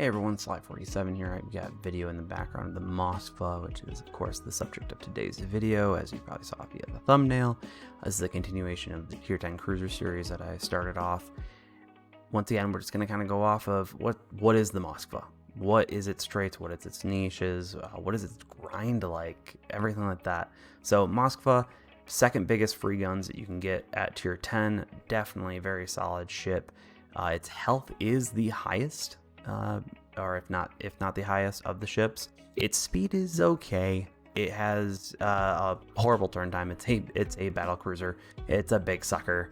Hey everyone, Sly47 here. I've got video in the background of the Moskva, which is of course the subject of today's video, as you probably saw via the thumbnail. This is a continuation of the Tier 10 Cruiser series that I started off. Once again, we're just going to kind of go off of what is the Moskva? What is its traits? What is its niches? What is its grind like? Everything like that. So Moskva, second biggest free guns that you can get at Tier 10. Definitely a very solid ship. Its health is the highest. Or if not the highest of the ships. Its speed is okay. It has a horrible turn time. It's a Battlecruiser. It's a big sucker.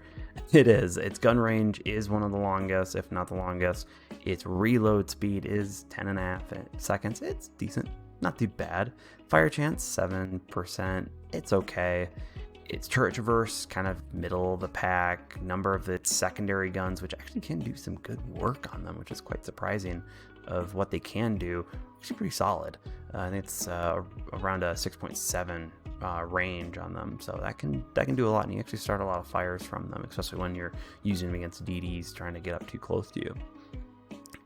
It is. Its gun range is one of the longest, if not the longest. Its reload speed is 10.5 seconds. It's decent, not too bad. Fire chance 7%. It's okay. Its turret traverse, kind of middle of the pack. Number of its secondary guns, which actually can do some good work on them, which is quite surprising of what they can do. Actually pretty solid. I think it's around a 6.7 range on them, so that can do a lot, and you actually start a lot of fires from them, especially when you're using them against DDs trying to get up too close to you.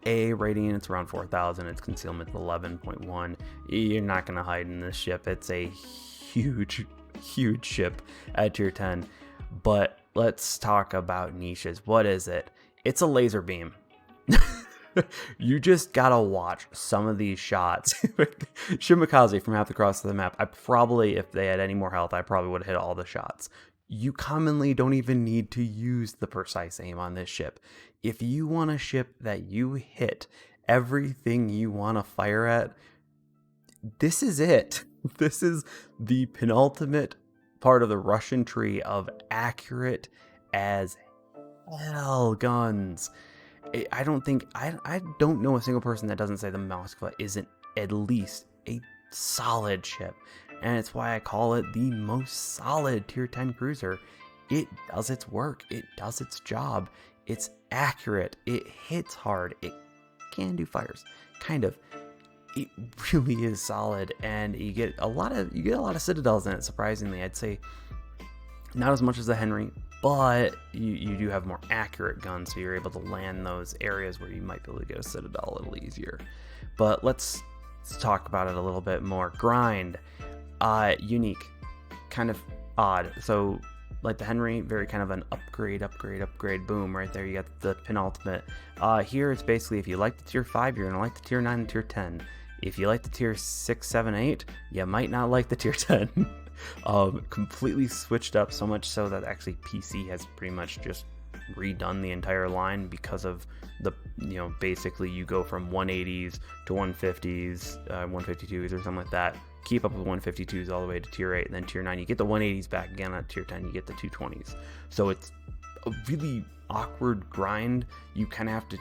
A rating, it's around 4,000. Its concealment 11.1. You're not going to hide in this ship. It's a huge ship at Tier 10. But let's talk about niches. What is it? It's a laser beam. You just gotta watch some of these shots. Shimakaze from half across the map, I probably, if they had any more health, I probably would have hit all the shots. You commonly don't even need to use the precise aim on this ship. If you want a ship that you hit everything you want to fire at, this is it. This is the penultimate part of the Russian tree of accurate as hell guns. I don't know a single person that doesn't say the Moskva isn't at least a solid ship. And it's why I call it the most solid Tier 10 cruiser. It does its work. It does its job. It's accurate. It hits hard. It can do fires. Kind of. It really is solid, and you get a lot of citadels in it, surprisingly. I'd say not as much as the Henry, but you do have more accurate guns, so you're able to land those areas where you might be able to get a citadel a little easier. But let's talk about it a little bit more. Grind, unique, kind of odd. So like the Henry, very kind of an upgrade, boom, right there. You got the penultimate. Here it's basically, if you like the Tier 5, you're gonna like the Tier 9 and Tier 10. If you like the Tier 6, 7, 8, you might not like the Tier 10. Completely switched up, so much so that actually PC has pretty much just redone the entire line because of the, basically you go from 180s to 150s, 152s or something like that. Keep up with 152s all the way to Tier 8, and then Tier 9 you get the 180s back again. At Tier 10 you get the 220s. So it's a really awkward grind. You kind of have to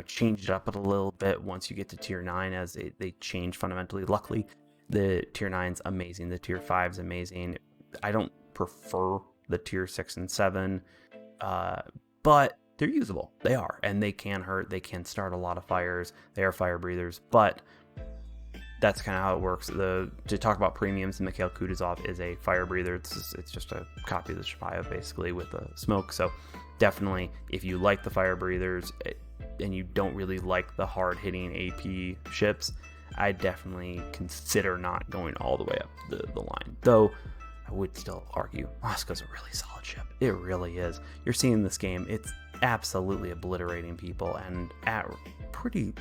change it up a little bit once you get to Tier 9, as they change fundamentally. Luckily the Tier 9's amazing, the Tier 5's amazing. I don't prefer the Tier 6 and 7, but they're usable. They are, and they can hurt. They can start a lot of fires. They are fire breathers, but that's kind of how it works. To talk about premiums, Mikhail Kutuzov is a fire breather. It's just a copy of the Shpaya basically with the smoke. So definitely, if you like the fire breathers and you don't really like the hard hitting AP ships, I definitely consider not going all the way up the line. Though I would still argue Moskva's a really solid ship. It really is. You're seeing this game. It's absolutely obliterating people, and at pretty,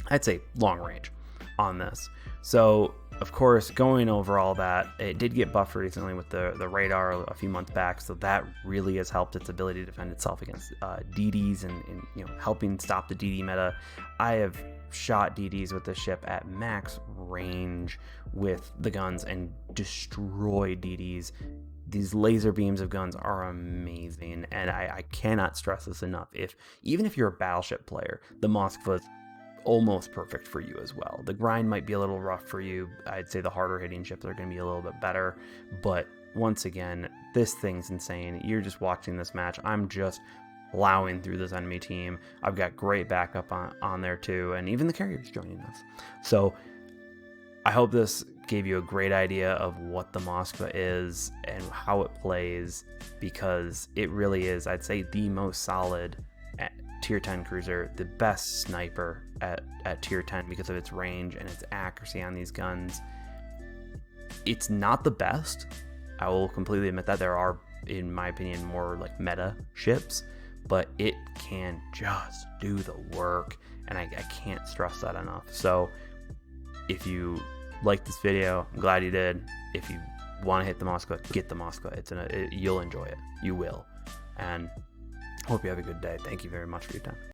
I'd say, long range on this. So of course, going over all that, it did get buffed recently with the radar a few months back, so that really has helped its ability to defend itself against DDs and helping stop the DD meta. I have shot DDs with the ship at max range with the guns and destroyed DDs. These laser beams of guns are amazing, and I cannot stress this enough. Even if you're a battleship player, the Moskva is almost perfect for you as well. The grind might be a little rough for you. I'd say the harder hitting ships are going to be a little bit better, but once again, this thing's insane. You're just watching this match. I'm just plowing through this enemy team. I've got great backup on there too, and even the carrier's joining us. So I hope this gave you a great idea of what the Moskva is and how it plays, because it really is, I'd say, the most solid tier 10 cruiser, the best sniper at tier 10 because of its range and its accuracy on these guns. It's not the best. I will completely admit that. There are, in my opinion, more like meta ships, but it can just do the work, and I can't stress that enough. So if you like this video, I'm glad you did. If you want to hit the Moskva, get the Moskva. You'll enjoy it. You will. And hope you have a good day. Thank you very much for your time.